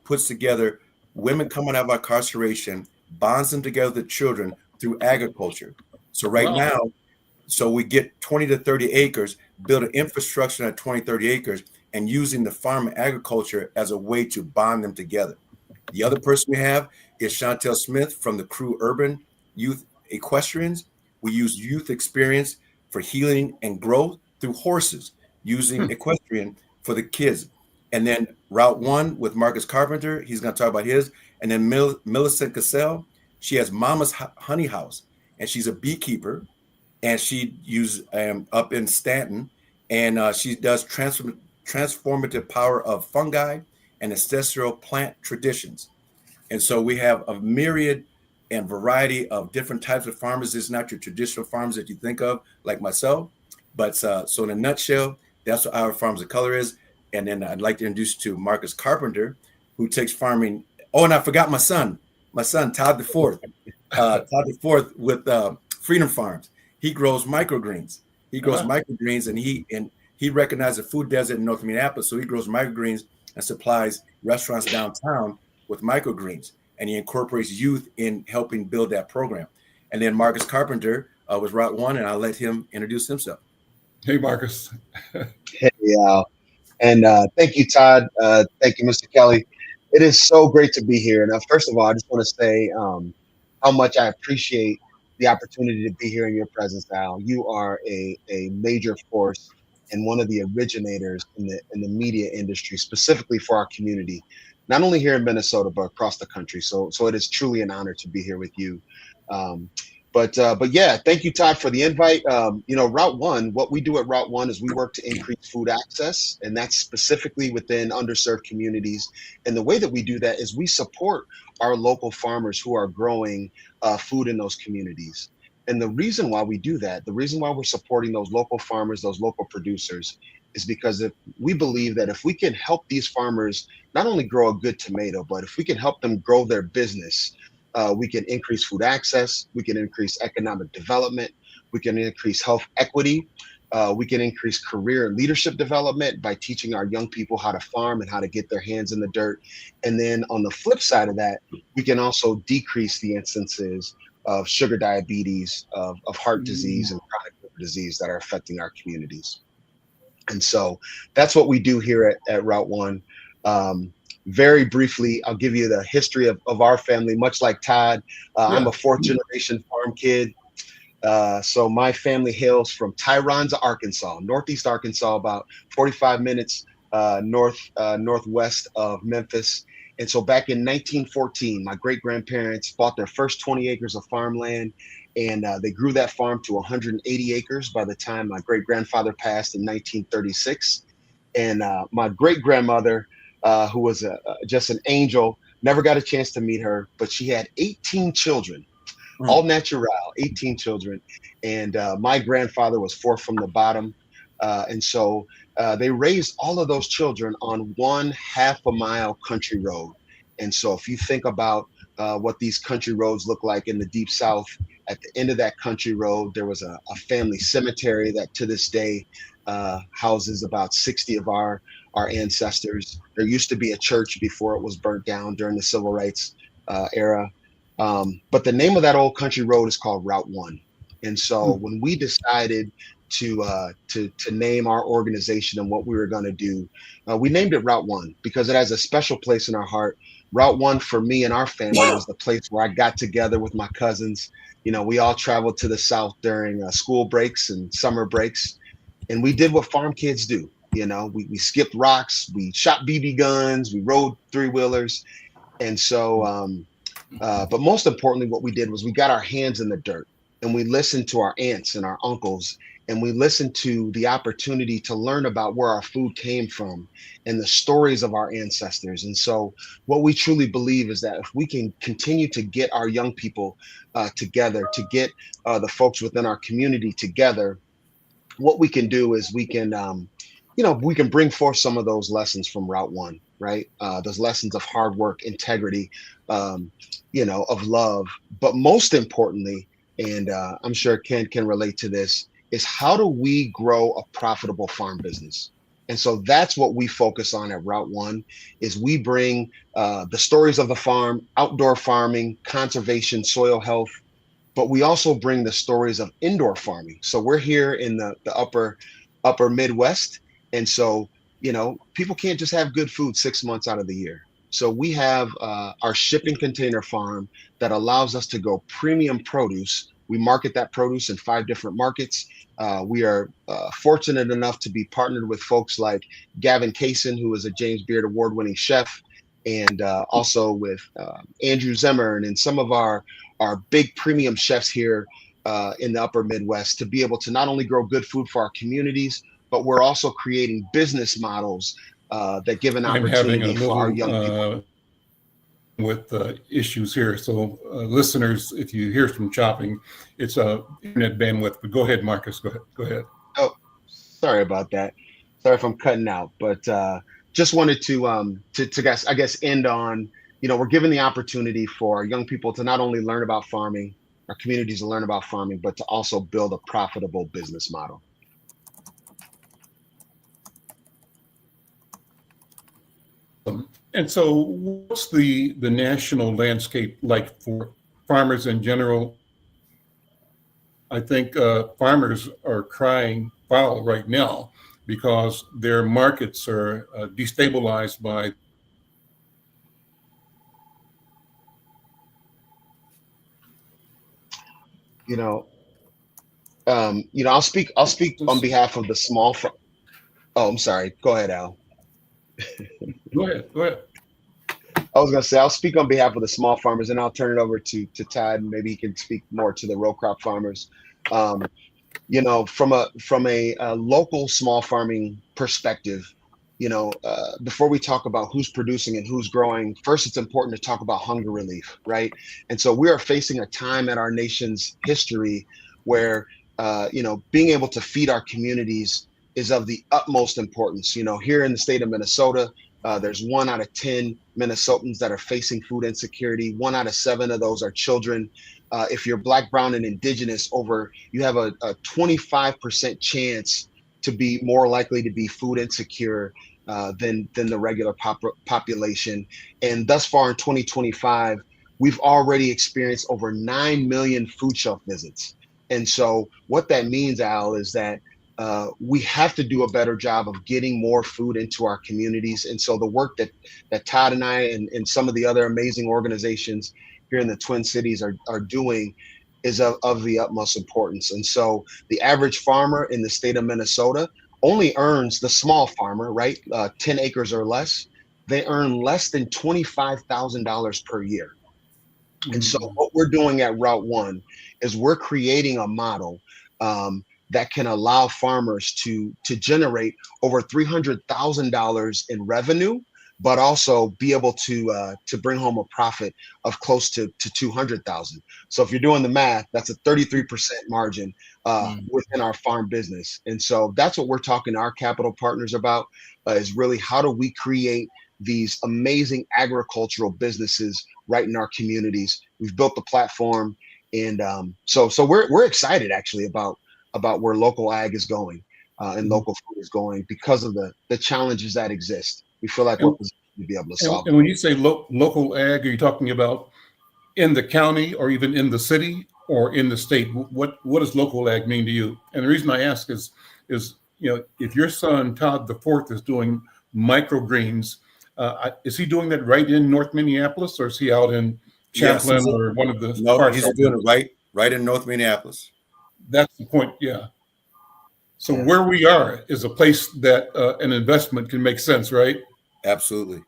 puts together women coming out of incarceration, bonds them together with children through agriculture. So now, so we get 20 to 30 acres, build an infrastructure on 20, 30 acres, and using the farm and agriculture as a way to bond them together. The other person we have is Chantel Smith from the Crew Urban Youth Equestrians. We use youth experience for healing and growth through horses, using equestrian for the kids. And then Route 1 with Marcus Carpenter, he's going to talk about his. And then Millicent Cassell, she has Mama's Honey House, and she's a beekeeper, and she uses up in Stanton, and she does transformative power of fungi and ancestral plant traditions. And so we have a myriad and variety of different types of farmers. It's not your traditional farmers that you think of, like myself. But so in a nutshell, that's what Iowa Farms of Color is. And then I'd like to introduce you to Marcus Carpenter, who takes farming. Oh, and I forgot my son, Todd the Fourth. Todd the Fourth with Freedom Farms. He grows microgreens. And he recognized the food desert in North Minneapolis. So he grows microgreens and supplies restaurants downtown with microgreens. And he incorporates youth in helping build that program. And then Marcus Carpenter was Route 1, and I'll let him introduce himself. Hey, Marcus. Hey, and thank you, Todd. Thank you, Mr. Kelly. It is so great to be here. And first of all, I just want to say how much I appreciate the opportunity to be here in your presence, Al. You are a major force and one of the originators in the media industry, specifically for our community, not only here in Minnesota, but across the country. So it is truly an honor to be here with you. But yeah, thank you, Todd, for the invite. Route 1, what we do at Route 1 is we work to increase food access, and that's specifically within underserved communities. And the way that we do that is we support our local farmers who are growing food in those communities. And the reason why we do that, the reason why we're supporting those local farmers, those local producers, is because we believe that if we can help these farmers not only grow a good tomato, but if we can help them grow their business, we can increase food access, we can increase economic development, we can increase health equity, we can increase career and leadership development by teaching our young people how to farm and how to get their hands in the dirt. And then on the flip side of that, we can also decrease the instances of sugar diabetes, of heart disease and chronic liver disease that are affecting our communities. And so that's what we do here at Route 1. Very briefly, I'll give you the history of our family. Much like Todd, I'm a fourth generation farm kid. So my family hails from Tyronza, Arkansas, northeast Arkansas, about 45 minutes northwest of Memphis. And so back in 1914, my great-grandparents bought their first 20 acres of farmland, and they grew that farm to 180 acres by the time my great-grandfather passed in 1936. And my great-grandmother, who was just an angel, never got a chance to meet her, but she had 18 children, all natural, 18 children. And my grandfather was fourth from the bottom. And so they raised all of those children on one half-a-mile country road. And so if you think about what these country roads look like in the Deep South, at the end of that country road, there was a family cemetery that to this day houses about 60 of our ancestors. There used to be a church before it was burnt down during the civil rights era. But the name of that old country road is called Route 1. And so when we decided to name our organization and what we were going to do, we named it Route 1 because it has a special place in our heart. Route 1 for me and our family was the place where I got together with my cousins. You know, we all traveled to the South during school breaks and summer breaks, and we did what farm kids do. You know, we skipped rocks, we shot BB guns, we rode three-wheelers. And so, but most importantly, what we did was we got our hands in the dirt. and we listen to our aunts and our uncles, and we listen to the opportunity to learn about where our food came from and the stories of our ancestors. And so what we truly believe is that if we can continue to get our young people together, to get the folks within our community together, what we can do is we can we can bring forth some of those lessons from Route One, right? Those lessons of hard work, integrity, of love. But most importantly, and I'm sure Ken can relate to this, is how do we grow a profitable farm business? And so that's what we focus on at Route One, is we bring the stories of the farm, outdoor farming, conservation, soil health, but we also bring the stories of indoor farming. So we're here in the upper Midwest. And so, people can't just have good food 6 months out of the year. So we have our shipping container farm that allows us to go premium produce. We market that produce in 5 different markets. We are fortunate enough to be partnered with folks like Gavin Kaysen, who is a James Beard award-winning chef, and also with Andrew Zimmern and some of our big premium chefs here in the upper Midwest, to be able to not only grow good food for our communities, but we're also creating business models that give an opportunity for our young people. With issues here. So listeners, if you hear some chopping, it's internet bandwidth, but go ahead, Marcus, go ahead. Oh, sorry about that. Sorry if I'm cutting out, but just wanted to guess end on, we're given the opportunity for young people to not only learn about farming, our communities to learn about farming, but to also build a profitable business model. And so what's the national landscape like for farmers in general? I think farmers are crying foul right now because their markets are destabilized by I'll speak on behalf of the small Oh, I'm sorry. Go ahead, Al. Go ahead. I was going to say, I'll speak on behalf of the small farmers, and I'll turn it over to Todd, and maybe he can speak more to the row crop farmers. From a local small farming perspective, before we talk about who's producing and who's growing, first it's important to talk about hunger relief, right? And so we are facing a time in our nation's history where, being able to feed our communities is of the utmost importance. Here in the state of Minnesota, there's 1 out of 10 Minnesotans that are facing food insecurity. 1 out of 7 of those are children. If you're Black, Brown, and Indigenous, you have a 25% chance to be more likely to be food insecure than the regular population. And thus far in 2025, we've already experienced over 9 million food shelf visits. And so what that means, Al, is that we have to do a better job of getting more food into our communities. And so the work that Todd and I and some of the other amazing organizations here in the Twin Cities are doing is of the utmost importance. And so the average farmer in the state of Minnesota only earns, the small farmer, right, 10 acres or less, they earn less than $25,000 per year. And so what we're doing at Route One is we're creating a model that can allow farmers to generate over $300,000 in revenue, but also be able to bring home a profit of close to $200,000. So if you're doing the math, that's a 33% margin within our farm business. And so that's what we're talking to our capital partners about, is really how do we create these amazing agricultural businesses right in our communities. We've built the platform, and so we're excited actually about where local ag is going and local food is going because of the challenges that exist. We feel like we're positioned to be able to solve. And when you say local ag, are you talking about in the county or even in the city or in the state? What does local ag mean to you? And the reason I ask is if your son Todd IV is doing microgreens, is he doing that right in North Minneapolis, or is he out in Champlin or one of the? No, he's doing it right in North Minneapolis. That's the point, yeah. So where we are is a place that an investment can make sense, right? Absolutely.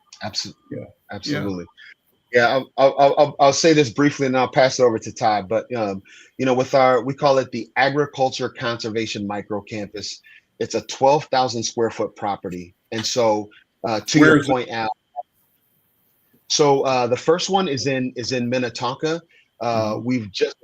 Yeah, absolutely. Yeah, I'll say this briefly and I'll pass it over to Todd. But with we call it the Agriculture Conservation Micro Campus. It's a 12,000 square foot property, and so to Where your is it? point, Al. So the first one is in Minnetonka. We've just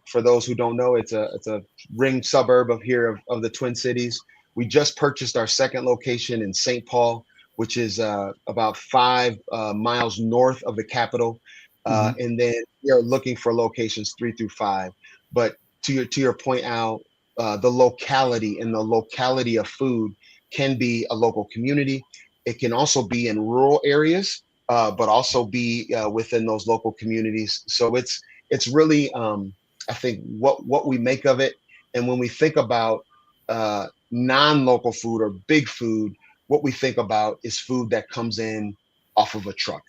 for those who don't know, it's a ring suburb of here of the Twin Cities. We just purchased our second location in St. Paul, which is about 5 miles north of the capital, and then we are looking for locations 3 through 5. But to your point, Al, the locality and the locality of food can be a local community. It can also be in rural areas, but also be within those local communities. So it's really I think what we make of it, and when we think about non-local food or big food, what we think about is food that comes in off of a truck,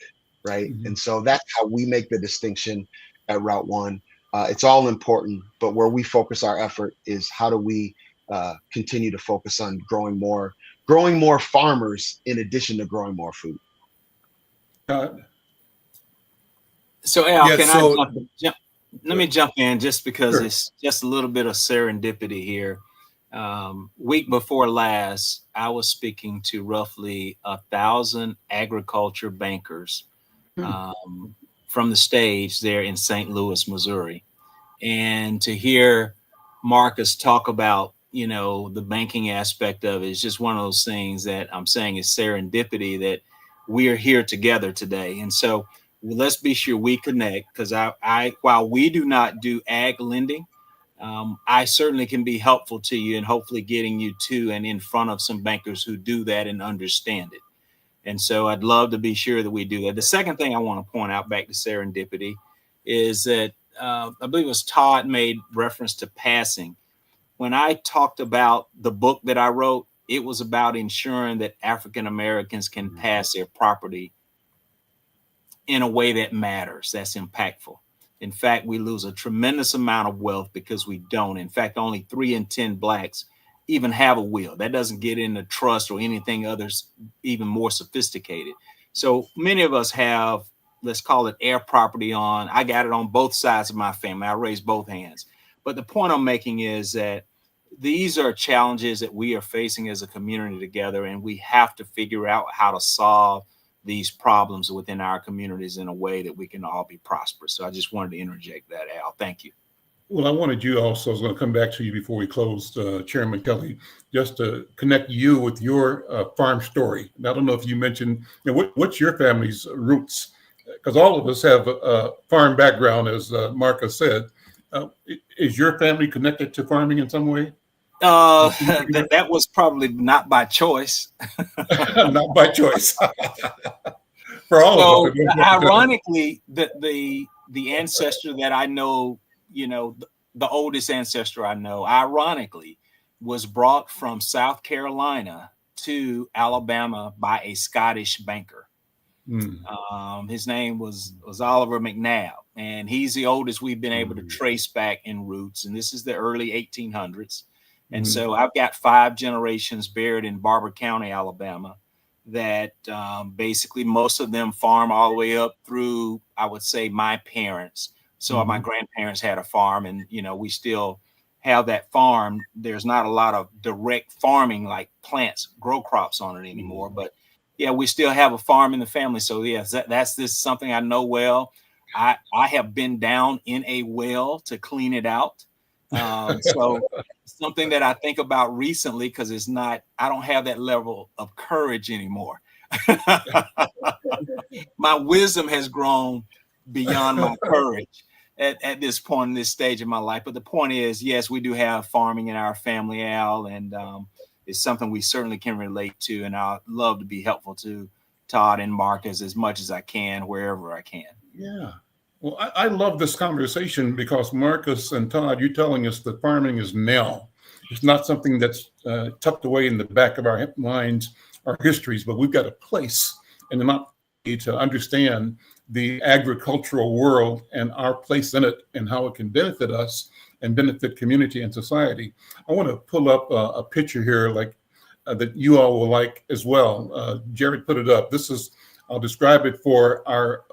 right? And so that's how we make the distinction at Route One. It's all important, but where we focus our effort is how do we continue to focus on growing more farmers in addition to growing more food. So Al, Yeah, can so- I jump? Let me jump in just because it's just a little bit of serendipity here. Week before last, I was speaking to roughly 1,000 agriculture bankers from the stage there in St. Louis, Missouri. And to hear Marcus talk about, the banking aspect of it is just one of those things that I'm saying is serendipity that we are here together today. And so let's be sure we connect, because I while we do not do ag lending, I certainly can be helpful to you and hopefully getting you to and in front of some bankers who do that and understand it. And so I'd love to be sure that we do that. The second thing I want to point out back to serendipity is that I believe it was Todd made reference to passing. When I talked about the book that I wrote, it was about ensuring that African Americans can pass their property in a way that matters, that's impactful. In fact, we lose a tremendous amount of wealth because we don't. In fact, only 3 in 10 Blacks even have a will. That doesn't get into trust or anything others even more sophisticated. So many of us have, let's call it air property on. I got it on both sides of my family. I raised both hands. But the point I'm making is that these are challenges that we are facing as a community together, and we have to figure out how to solve these problems within our communities in a way that we can all be prosperous. So I just wanted to interject that, Al. Thank you. Well, I wanted you also, I was going to come back to you before we closed, Chairman Kelly, just to connect you with your farm story. And I don't know if you mentioned, what's your family's roots? Because all of us have a farm background, as Marcus said. Is your family connected to farming in some way? That was probably not by choice. Not by choice. For all of us. Ironically, the ancestor that I know, the oldest ancestor I know, ironically, was brought from South Carolina to Alabama by a Scottish banker. His name was Oliver McNabb, and he's the oldest we've been able to trace back in roots. And this is the early 1800s. And so I've got 5 generations buried in Barber County, Alabama, that basically most of them farm all the way up through, I would say, my parents. So my grandparents had a farm, and, we still have that farm. There's not a lot of direct farming like plants, grow crops on it anymore. But yeah, we still have a farm in the family. So yes, that's something I know well. I have been down in a well to clean it out. So something that I think about recently, because I don't have that level of courage anymore. My wisdom has grown beyond my courage at this point in this stage of my life. But the point is, yes, we do have farming in our family, Al, and it's something we certainly can relate to. And I'd love to be helpful to Todd and Marcus as much as I can, wherever I can. Yeah. Well, I love this conversation because Marcus and Todd, you're telling us that farming is now. It's not something that's tucked away in the back of our minds, our histories, but we've got a place and an opportunity to understand the agricultural world and our place in it and how it can benefit us and benefit community and society. I want to pull up a picture here that you all will like as well. Jared put it up. I'll describe it for our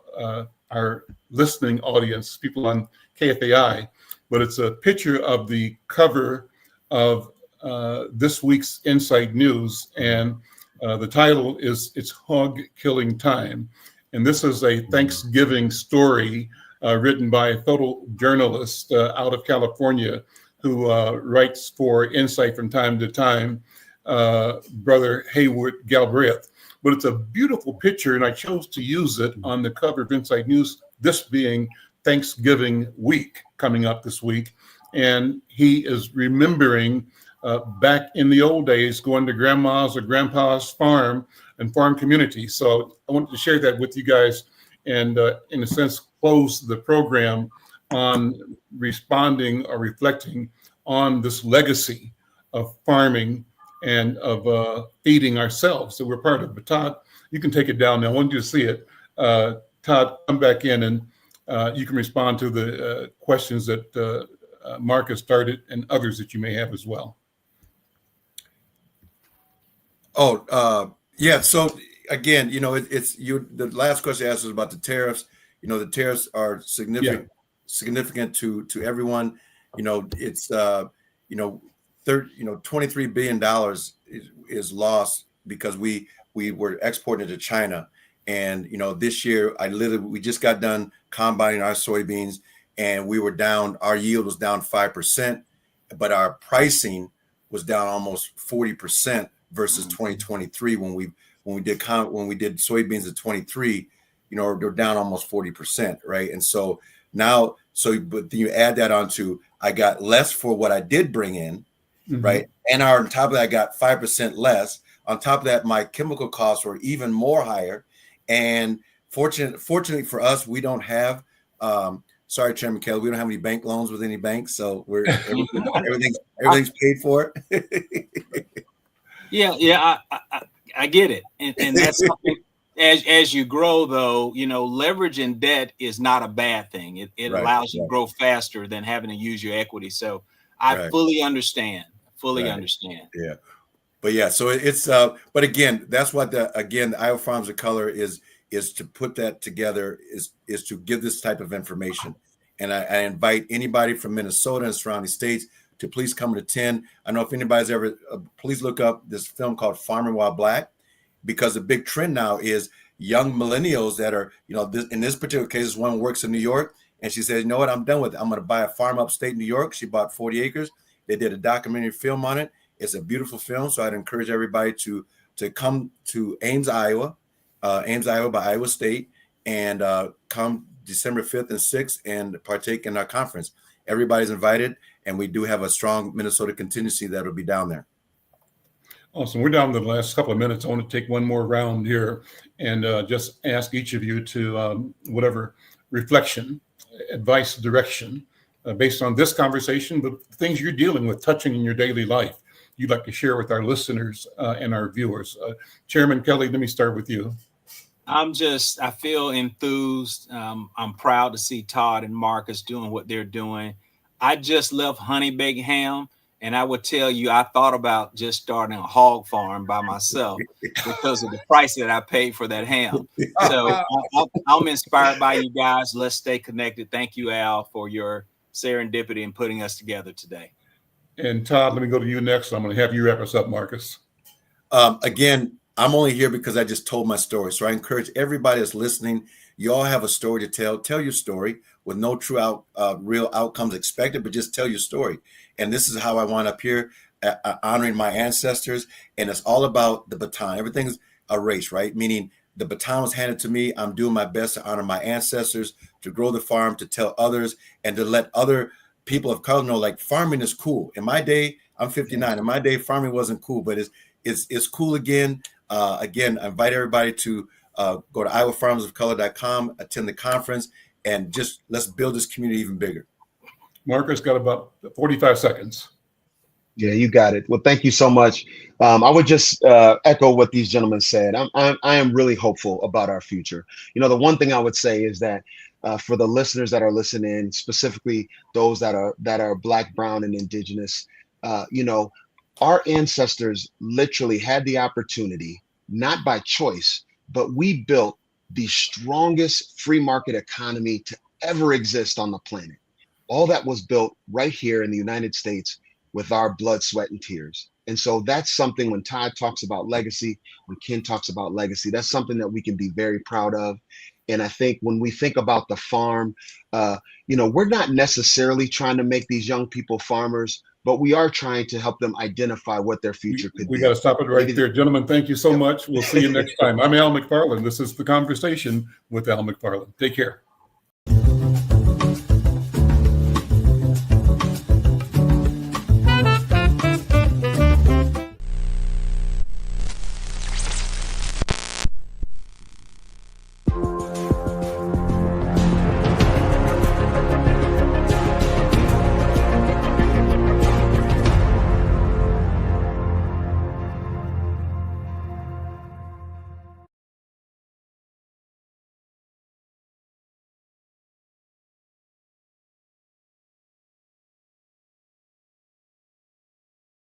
our listening audience, people on KFAI, but it's a picture of the cover of this week's Insight News, and the title is "It's Hog Killing Time," and this is a Thanksgiving story written by a photojournalist out of California who writes for Insight from time to time, Brother Hayward Galbraith. But it's a beautiful picture, and I chose to use it on the cover of Insight News, this being Thanksgiving week coming up this week. And he is remembering back in the old days going to grandma's or grandpa's farm and farm community. So I wanted to share that with you guys and, in a sense, close the program on responding or reflecting on this legacy of farming and of feeding ourselves that we're part of. But Todd, you can take it down now. I want you to see it. Todd, come back in and you can respond to the questions that Mark has started and others that you may have as well. Yeah. So again, it's you. The last question you asked was about the tariffs. The tariffs are significant to everyone. It's $23 billion is lost because we were exporting to China. And, this year we just got done combining our soybeans and we were down, our yield was down 5%, but our pricing was down almost 40% versus 2023 when we did soybeans at 23, they're down almost 40%, right? And so now, but then you add that onto, I got less for what I did bring in, right? And on top of that, I got 5% less. On top of that, my chemical costs were even more higher. And fortunately for us, we don't have, sorry, Chairman Kelly, we don't have any bank loans with any banks. So everything's paid for. Yeah, I get it. And that's something, as you grow, though, leveraging debt is not a bad thing. It Right, allows you right. to grow faster than having to use your equity. So I Right. fully understand. Right. Understand. Yeah. But yeah, so it's but again, that's what the Iowa Farms of Color is to put that together, is to give this type of information. And I invite anybody from Minnesota and surrounding states to please come and attend. I know if anybody's ever, please look up this film called Farming While Black, because the big trend now is young millennials that are, in this particular case, this one works in New York, and she says, you know what, I'm done with it. I'm going to buy a farm upstate New York. She bought 40 acres. They did a documentary film on it. It's a beautiful film. So I'd encourage everybody to come to Ames, Iowa by Iowa State, and come December 5th and 6th and partake in our conference. Everybody's invited, and we do have a strong Minnesota contingency that will be down there. Awesome. We're down to the last couple of minutes. I want to take one more round here and just ask each of you to whatever reflection, advice, direction, based on this conversation, but things you're dealing with, touching in your daily life, you'd like to share with our listeners and our viewers. Chairman Kelly, let me start with you. I feel enthused. I'm proud to see Todd and Marcus doing what they're doing. I just left Honey Baked Ham, and I would tell you, I thought about just starting a hog farm by myself because of the price that I paid for that ham. So I'm inspired by you guys. Let's stay connected. Thank you, Al, for your serendipity in putting us together today. And Todd, let me go to you next. I'm going to have you wrap us up, Marcus. Again, I'm only here because I just told my story. So I encourage everybody that's listening, you all have a story to tell. Tell your story with no true real outcomes expected, but just tell your story. And this is how I wound up here, honoring my ancestors. And it's all about the baton. Everything's a race, right? Meaning the baton was handed to me. I'm doing my best to honor my ancestors, to grow the farm, to tell others, and to let other people of color know, like, farming is cool. In my day, I'm 59. In my day, farming wasn't cool, but it's cool again. Again, I invite everybody to go to iowafarmersofcolor.com, attend the conference, and just let's build this community even bigger. Marcus, got about 45 seconds. Yeah, you got it. Well, thank you so much. I would just echo what these gentlemen said. I am really hopeful about our future. The one thing I would say is that for the listeners that are listening, specifically those that are Black, Brown, and Indigenous, our ancestors literally had the opportunity, not by choice, but we built the strongest free market economy to ever exist on the planet. All that was built right here in the United States with our blood, sweat, and tears. And so that's something when Todd talks about legacy, when Ken talks about legacy, that's something that we can be very proud of. And I think when we think about the farm, we're not necessarily trying to make these young people farmers, but we are trying to help them identify what their future could be. We got to stop it right there. Gentlemen, thank you so much. We'll see you next time. I'm Al McFarland. This is The Conversation with Al McFarland. Take care.